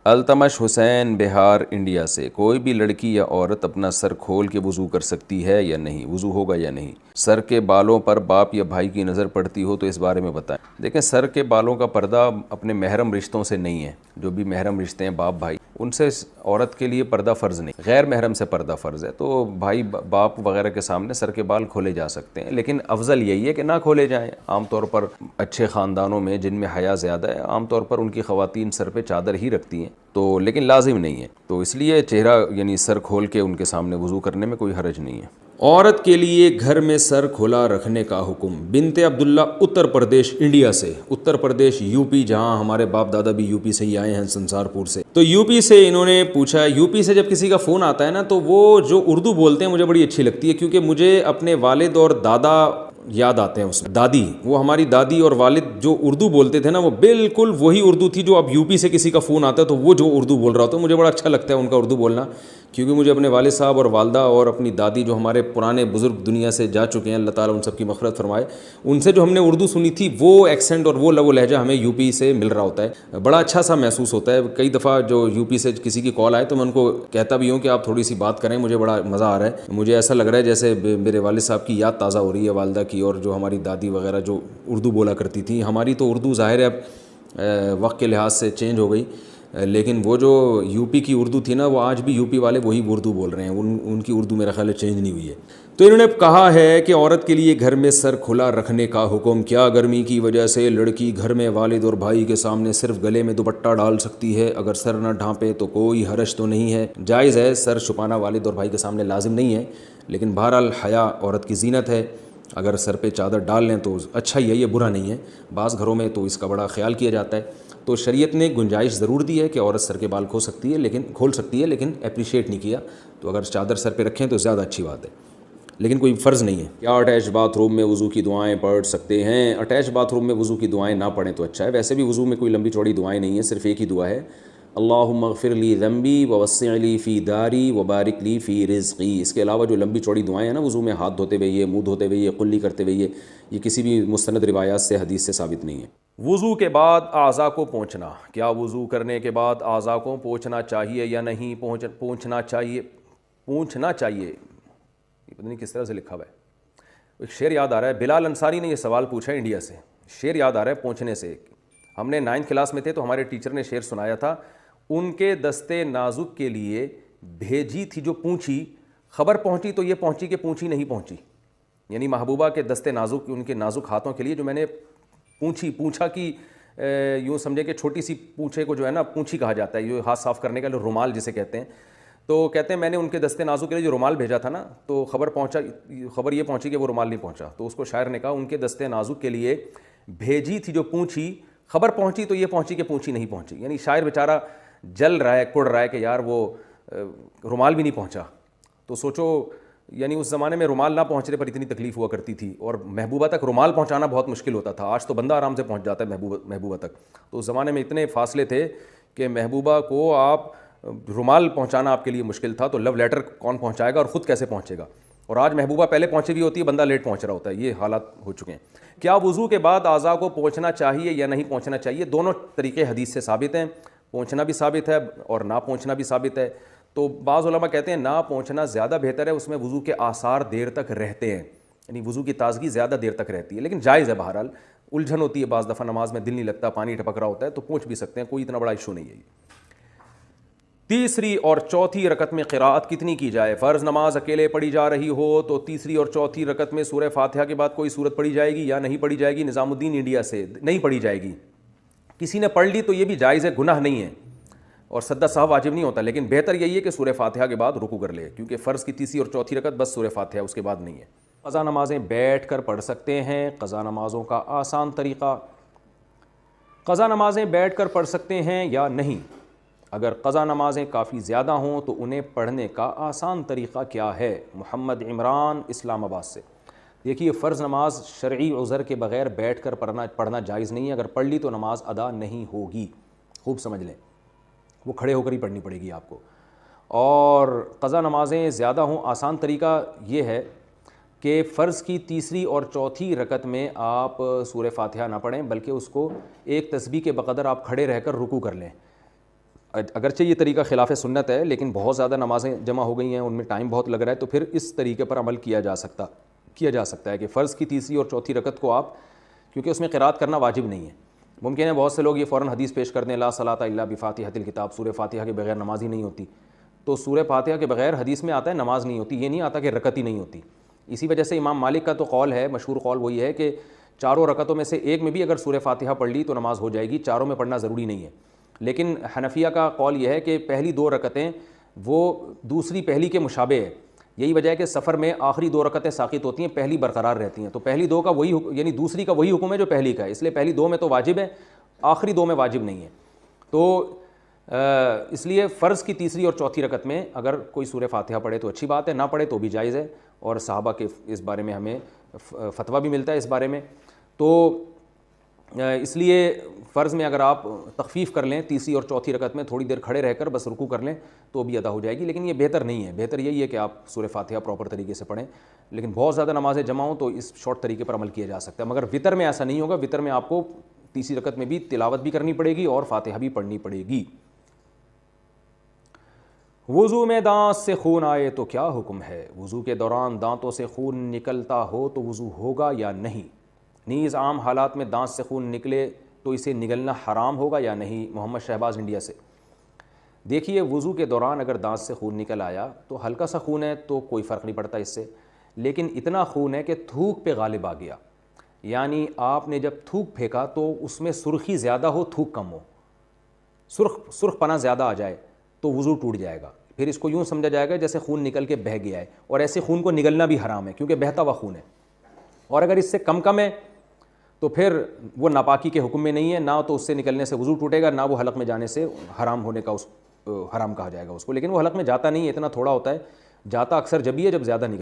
التمش حسین بہار India سے، کوئی بھی لڑکی یا عورت اپنا سر کھول کے وضو کر سکتی ہے یا نہیں؟ وضو ہوگا یا نہیں؟ سر کے بالوں پر باپ یا بھائی کی نظر پڑتی ہو تو اس بارے میں بتائیں۔ دیکھیں، سر کے بالوں کا پردہ اپنے محرم رشتوں سے نہیں ہے، جو بھی محرم رشتے ہیں باپ بھائی، ان سے عورت کے لیے پردہ فرض نہیں، غیر محرم سے پردہ فرض ہے۔ تو بھائی باپ وغیرہ کے سامنے سر کے بال کھولے جا سکتے ہیں، لیکن افضل یہی ہے کہ نہ کھولے جائیں۔ عام طور پر اچھے خاندانوں میں جن میں حیا زیادہ ہے، عام طور پر ان کی خواتین سر پہ چادر ہی رکھتی ہیں، تو لیکن لازم نہیں ہے، تو اس لیے چہرہ یعنی سر کھول کے ان کے سامنے وضو کرنے میں کوئی حرج نہیں ہے۔ عورت کے لیے گھر میں سر کھلا رکھنے کا حکم۔ بنت عبداللہ اتر پردیش انڈیا سے، اتر پردیش یو پی، جہاں ہمارے باپ دادا بھی یو پی سے ہی آئے ہیں، سنسار پور سے، تو یو پی سے انہوں نے پوچھا۔ یو پی سے جب کسی کا فون آتا ہے نا تو وہ جو اردو بولتے ہیں مجھے بڑی اچھی لگتی ہے، کیونکہ مجھے اپنے والد اور دادا یاد آتے ہیں اس میں۔ دادی، وہ ہماری دادی اور والد جو اردو بولتے تھے نا، وہ بالکل وہی اردو تھی جو اب یو پی سے کسی کا فون آتا ہے تو وہ جو اردو بول رہا ہوتا ہے، مجھے بڑا اچھا لگتا ہے ان کا اردو بولنا، کیونکہ مجھے اپنے والد صاحب اور والدہ اور اپنی دادی جو ہمارے پرانے بزرگ دنیا سے جا چکے ہیں، اللہ تعالیٰ ان سب کی مغفرت فرمائے، ان سے جو ہم نے اردو سنی تھی وہ ایکسنٹ اور وہ لہجہ ہمیں یو پی سے مل رہا ہوتا ہے، بڑا اچھا سا محسوس ہوتا ہے۔ کئی دفعہ جو یو پی سے کسی کی کال آئے تو میں ان کو کہتا بھی ہوں کہ آپ تھوڑی سی بات کریں، مجھے بڑا مزہ آ رہا ہے، مجھے ایسا لگ رہا ہے جیسے میرے والد صاحب کی یاد تازہ ہو رہی ہے، والدہ کی، اور جو ہماری دادی وغیرہ جو اردو بولا کرتی تھی۔ ہماری تو اردو ظاہر ہے اب وقت کے لحاظ سے چینج ہو گئی، لیکن وہ جو یو پی کی اردو تھی نا، وہ آج بھی یو پی والے وہی اردو بول رہے ہیں، ان کی اردو میرا خیال ہے چینج نہیں ہوئی ہے۔ تو انہوں نے کہا ہے کہ عورت کے لیے گھر میں سر کھلا رکھنے کا حکم۔ کیا گرمی کی وجہ سے لڑکی گھر میں والد اور بھائی کے سامنے صرف گلے میں دوپٹہ ڈال سکتی ہے؟ اگر سر نہ ڈھانپے تو کوئی حرج تو نہیں ہے؟ جائز ہے، سر چھپانا والد اور بھائی کے سامنے لازم نہیں ہے، لیکن بہرحال حیا عورت کی زینت ہے، اگر سر پہ چادر ڈال لیں تو اچھا ہی ہے، یہ برا نہیں ہے۔ بعض گھروں میں تو اس کا بڑا خیال کیا جاتا ہے، تو شریعت نے گنجائش ضرور دی ہے کہ عورت سر کے بال کھول سکتی ہے، لیکن اپریشیٹ نہیں کیا، تو اگر چادر سر پہ رکھیں تو زیادہ اچھی بات ہے، لیکن کوئی فرض نہیں ہے۔ کیا اٹیچ باتھ روم میں وضو کی دعائیں پڑھ سکتے ہیں؟ اٹیچ باتھ روم میں وضو کی دعائیں نہ پڑھیں تو اچھا ہے، ویسے بھی وضو میں کوئی لمبی چوڑی دعائیں نہیں ہیں، صرف ایک ہی دعا ہے، اللہم اغفر لی ذنبی ووسع لی فی داری وبارک لی فی رزقی۔ اس کے علاوہ جو لمبی چوڑی دعائیں ہیں نا وضو میں، ہاتھ دھوتے ہوئے یہ، منہ دھوتے ہوئے یہ، قلی کرتے ہوئے یہ کسی بھی مستند روایات سے، حدیث سے ثابت نہیں ہے۔ وضو کے بعد اعضاء کو پونچھنا۔ کیا وضو کرنے کے بعد اعضاء کو پونچھنا چاہیے یا نہیں؟ پونچھنا چاہیے، پونچھنا چاہیے، یہ پتہ نہیں کس طرح سے لکھا ہوا ہے۔ ایک شعر یاد آ رہا ہے، بلال انصاری نے یہ سوال پوچھا ہے انڈیا سے، شعر یاد آ رہا ہے پونچھنے سے۔ ہم نے 9th کلاس میں تھے تو ہمارے ٹیچر نے شعر سنایا تھا، ان کے دستے نازک کے لیے بھیجی تھی جو پونچھی، خبر پہنچی تو یہ پہنچی کہ پونچھی نہیں پہنچی۔ یعنی محبوبہ کے دستے نازک، ان کے نازک ہاتھوں کے لیے جو میں نے پونچھا کی، یوں سمجھے کہ چھوٹی سی پونچھے کو جو ہے نا پونچھی کہا جاتا ہے، یہ ہاتھ صاف کرنے کا جو رومال جسے کہتے ہیں، تو کہتے ہیں میں نے ان کے دستے نازک کے لیے جو رومال بھیجا تھا نا، تو خبر یہ پہنچی کہ وہ رومال نہیں پہنچا، تو اس کو شاعر نے کہا ان کے دستے نازک کے لیے بھیجی تھی جو پونچھی، خبر پہنچی تو یہ پہنچی کہ پونچھی نہیں پہنچی۔ یعنی شاعر بیچارہ جل رہا ہے، کڑ رہا ہے کہ یار وہ رومال بھی نہیں پہنچا۔ تو سوچو، یعنی اس زمانے میں رومال نہ پہنچنے پر اتنی تکلیف ہوا کرتی تھی، اور محبوبہ تک رومال پہنچانا بہت مشکل ہوتا تھا، آج تو بندہ آرام سے پہنچ جاتا ہے محبوبہ تک، تو اس زمانے میں اتنے فاصلے تھے کہ محبوبہ کو آپ رومال پہنچانا آپ کے لیے مشکل تھا، تو لو لیٹر کون پہنچائے گا اور خود کیسے پہنچے گا؟ اور آج محبوبہ پہلے پہنچی ہوئی ہوتی ہے، بندہ لیٹ پہنچ رہا ہوتا ہے، یہ حالات ہو چکے ہیں۔ کیا وضو کے بعد اعضاء کو پونچھنا چاہیے یا نہیں پونچھنا چاہیے؟ دونوں طریقے حدیث سے ثابت ہیں، پونچھنا بھی ثابت ہے اور نہ پونچھنا بھی ثابت ہے۔ تو بعض علماء کہتے ہیں نہ پونچھنا زیادہ بہتر ہے، اس میں وضو کے آثار دیر تک رہتے ہیں، یعنی وضو کی تازگی زیادہ دیر تک رہتی ہے، لیکن جائز ہے، بہرحال الجھن ہوتی ہے بعض دفعہ، نماز میں دل نہیں لگتا، پانی ٹپک رہا ہوتا ہے تو پونچھ بھی سکتے ہیں، کوئی اتنا بڑا ایشو نہیں ہے۔ تیسری اور چوتھی رکعت میں قراءت کتنی کی جائے؟ فرض نماز اکیلے پڑھی جا رہی ہو تو تیسری اور چوتھی رکعت میں سورہ فاتحہ کے بعد کوئی سورت پڑھی جائے گی یا نہیں پڑھی جائے گی؟ نظام الدین انڈیا سے، نہیں پڑھی جائے گی۔ کسی نے پڑھ لی تو یہ بھی جائز ہے، گناہ نہیں ہے، اور سجدہ سہو واجب نہیں ہوتا، لیکن بہتر یہی ہے کہ سورہ فاتحہ کے بعد رکوع کر لے، کیونکہ فرض کی تیسری اور چوتھی رکعت بس سورہ فاتحہ، اس کے بعد نہیں ہے۔ قضا نمازیں بیٹھ کر پڑھ سکتے ہیں؟ قضا نمازوں کا آسان طریقہ۔ قضا نمازیں بیٹھ کر پڑھ سکتے ہیں یا نہیں؟ اگر قضا نمازیں کافی زیادہ ہوں تو انہیں پڑھنے کا آسان طریقہ کیا ہے؟ محمد عمران اسلام آباد سے۔ دیکھیے، فرض نماز شرعی عذر کے بغیر بیٹھ کر پڑھنا جائز نہیں ہے، اگر پڑھ لی تو نماز ادا نہیں ہوگی، خوب سمجھ لیں، وہ کھڑے ہو کر ہی پڑھنی پڑے گی آپ کو۔ اور قضا نمازیں زیادہ ہوں، آسان طریقہ یہ ہے کہ فرض کی تیسری اور چوتھی رکعت میں آپ سورہ فاتحہ نہ پڑھیں، بلکہ اس کو ایک تسبیح کے بقدر آپ کھڑے رہ کر رکوع کر لیں۔ اگرچہ یہ طریقہ خلاف سنت ہے، لیکن بہت زیادہ نمازیں جمع ہو گئی ہیں، ان میں ٹائم بہت لگ رہا ہے، تو پھر اس طریقے پر عمل کیا جا سکتا ہے کہ فرض کی تیسری اور چوتھی رکعت کو آپ، کیونکہ اس میں قرات کرنا واجب نہیں ہے، ممکن ہے بہت سے لوگ یہ فوراً حدیث پیش کر دیں لا صلاۃ الا بفاتحۃ الکتاب، سورہ فاتحہ کے بغیر نماز ہی نہیں ہوتی، تو سورہ فاتحہ کے بغیر حدیث میں آتا ہے نماز نہیں ہوتی، یہ نہیں آتا کہ رکعت ہی نہیں ہوتی۔ اسی وجہ سے امام مالک کا تو قول ہے، مشہور قول وہی ہے کہ چاروں رکعتوں میں سے ایک میں بھی اگر سورہ فاتحہ پڑھ لی تو نماز ہو جائے گی، چاروں میں پڑھنا ضروری نہیں ہے۔ لیکن حنفیہ کا قول یہ ہے کہ پہلی دو رکعتیں وہ دوسری پہلی کے مشابہ ہے، یہی وجہ ہے کہ سفر میں آخری دو رکعتیں ساقط ہوتی ہیں، پہلی برقرار رہتی ہیں، تو پہلی دو کا وہی یعنی دوسری کا وہی حکم ہے جو پہلی کا ہے، اس لیے پہلی دو میں تو واجب ہے، آخری دو میں واجب نہیں ہے۔ تو اس لیے فرض کی تیسری اور چوتھی رکعت میں اگر کوئی سورہ فاتحہ پڑھے تو اچھی بات ہے، نہ پڑھے تو بھی جائز ہے، اور صحابہ کے اس بارے میں ہمیں فتویٰ بھی ملتا ہے اس بارے میں۔ تو اس لیے فرض میں اگر آپ تخفیف کر لیں تیسری اور چوتھی رکعت میں، تھوڑی دیر کھڑے رہ کر بس رکوع کر لیں تو بھی ادا ہو جائے گی، لیکن یہ بہتر نہیں ہے، بہتر یہی ہے کہ آپ سورہ فاتحہ پراپر طریقے سے پڑھیں۔ لیکن بہت زیادہ نمازیں جمع ہوں تو اس شارٹ طریقے پر عمل کیا جا سکتا ہے، مگر وطر میں ایسا نہیں ہوگا، وطر میں آپ کو تیسری رکعت میں بھی تلاوت بھی کرنی پڑے گی اور فاتحہ بھی پڑھنی پڑے گی۔ وضو میں دانت سے خون آئے تو کیا حکم ہے؟ وضو کے دوران دانتوں سے خون نکلتا ہو تو وضو ہوگا یا نہیں؟ نیز عام حالات میں دانت سے خون نکلے تو اسے نگلنا حرام ہوگا یا نہیں؟ محمد شہباز انڈیا سے۔ دیکھیے، وضو کے دوران اگر دانت سے خون نکل آیا تو ہلکا سا خون ہے تو کوئی فرق نہیں پڑتا اس سے، لیکن اتنا خون ہے کہ تھوک پہ غالب آ گیا، یعنی آپ نے جب تھوک پھینکا تو اس میں سرخی زیادہ ہو تھوک کم ہو، سرخ پنا زیادہ آ جائے تو وضو ٹوٹ جائے گا، پھر اس کو یوں سمجھا جائے گا جیسے خون نکل کے بہہ گیا ہے، اور ایسے خون کو نگلنا بھی حرام ہے کیونکہ بہتا ہوا خون ہے۔ اور اگر اس سے کم ہے تو پھر وہ ناپاکی کے حکم میں نہیں ہے، نہ تو اس سے نکلنے سے وضو ٹوٹے گا، نہ وہ حلق میں جانے سے حرام ہونے کا حرام کہا جائے گا اس کو، لیکن وہ حلق میں جاتا نہیں ہے، اتنا تھوڑا ہوتا ہے، جاتا اکثر جب ہی ہے جب زیادہ نکل